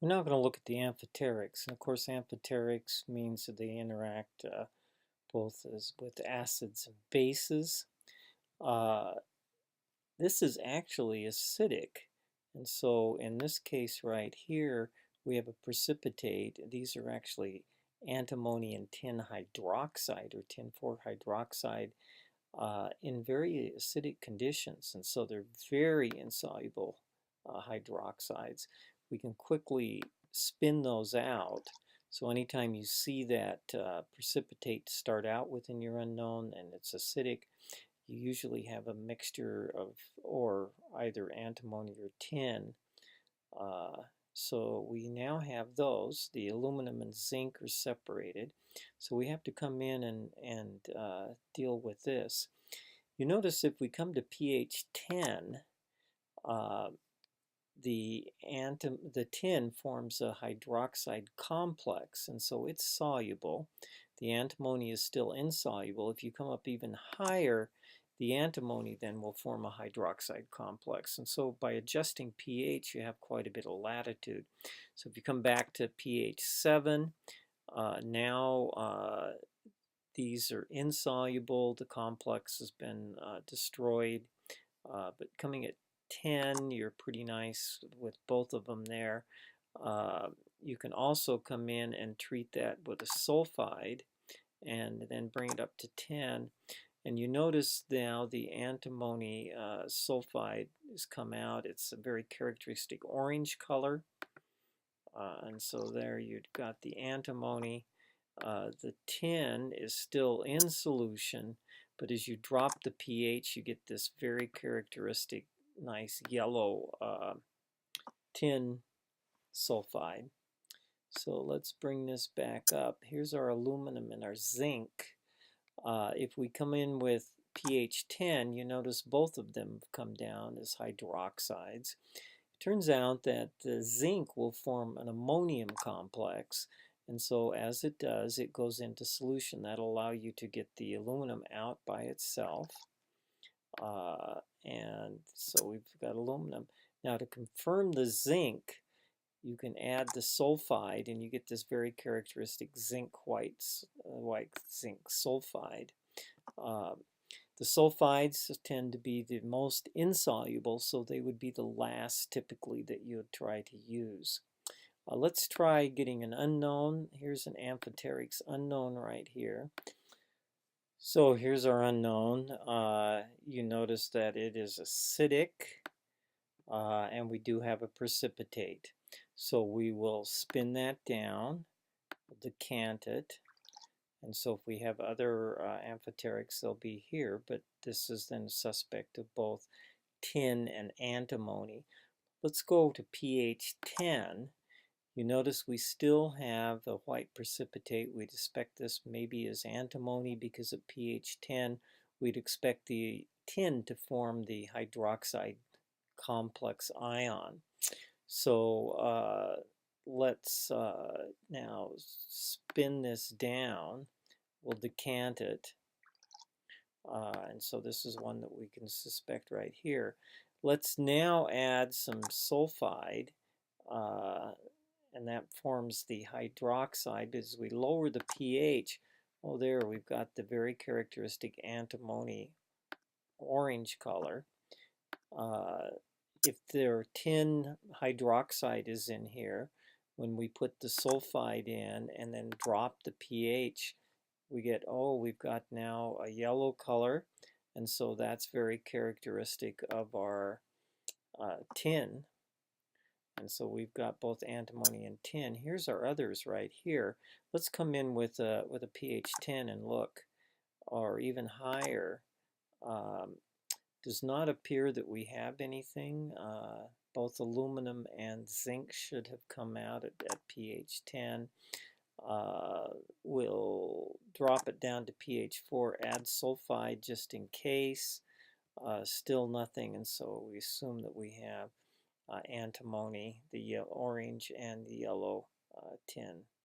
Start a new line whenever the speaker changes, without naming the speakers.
We're now going to look at the amphoterics. And of course, amphoterics means that they interact both with acids and bases. Uh, this is actually acidic. And so in this case right here, we have a precipitate. These are actually antimony and tin hydroxide or tin 4 hydroxide in very acidic conditions. And so they're very insoluble hydroxides. We can quickly spin those out. So anytime you see that precipitate start out within your unknown and it's acidic, you usually have a mixture of or either antimony or tin. Uh, so we now have those. The aluminum and zinc are separated. So we have to come in and deal with this. You notice if we come to pH 10, uh, the tin forms a hydroxide complex, and so it's soluble. The antimony is still insoluble. If you come up even higher, the antimony then will form a hydroxide complex. And so by adjusting pH, you have quite a bit of latitude. So if you come back to pH 7, now these are insoluble. The complex has been destroyed. But coming at 10, you're pretty nice with both of them there. You can also come in and treat that with a sulfide and then bring it up to 10. And you notice now the antimony sulfide has come out. It's a very characteristic orange color. And so there you've got the antimony. The tin is still in solution, but as you drop the pH, you get this very characteristic nice yellow tin sulfide. So let's bring this back up. Here's our aluminum and our zinc. If we come in with pH 10, you notice both of them have come down as hydroxides. It turns out that the zinc will form an ammonium complex, and so as it does, it goes into solution. That'll allow you to get the aluminum out by itself. And so we've got aluminum. Now to confirm the zinc, you can add the sulfide and you get this very characteristic zinc white zinc sulfide. The sulfides tend to be the most insoluble, so they would be the last typically that you would try to use. Let's try getting an unknown. Here's an amphoterics unknown right here. So here's our unknown. You notice that it is acidic, and we do have a precipitate. So we will spin that down, decant it, and so if we have other amphoterics, they'll be here, but this is then a suspect of both tin and antimony. Let's go to pH 10. You notice we still have a white precipitate. We'd expect this maybe as antimony because at pH 10, we'd expect the tin to form the hydroxide complex ion. So let's now spin this down. We'll decant it. And so this is one that we can suspect right here. Let's now add some sulfide, and that forms the hydroxide. As we lower the pH, oh there, we've got the very characteristic antimony orange color. If their tin hydroxide is in here, when we put the sulfide in and then drop the pH, we get, oh, we've got now a yellow color, and so that's very characteristic of our tin. And so we've got both antimony and tin. Here's our others right here. Let's come in with a pH 10 and look, or even higher. Does not appear that we have anything. Both aluminum and zinc should have come out at pH 10. We'll drop it down to pH 4, add sulfide just in case. Still nothing, and so we assume that we have antimony, the orange and the yellow tin.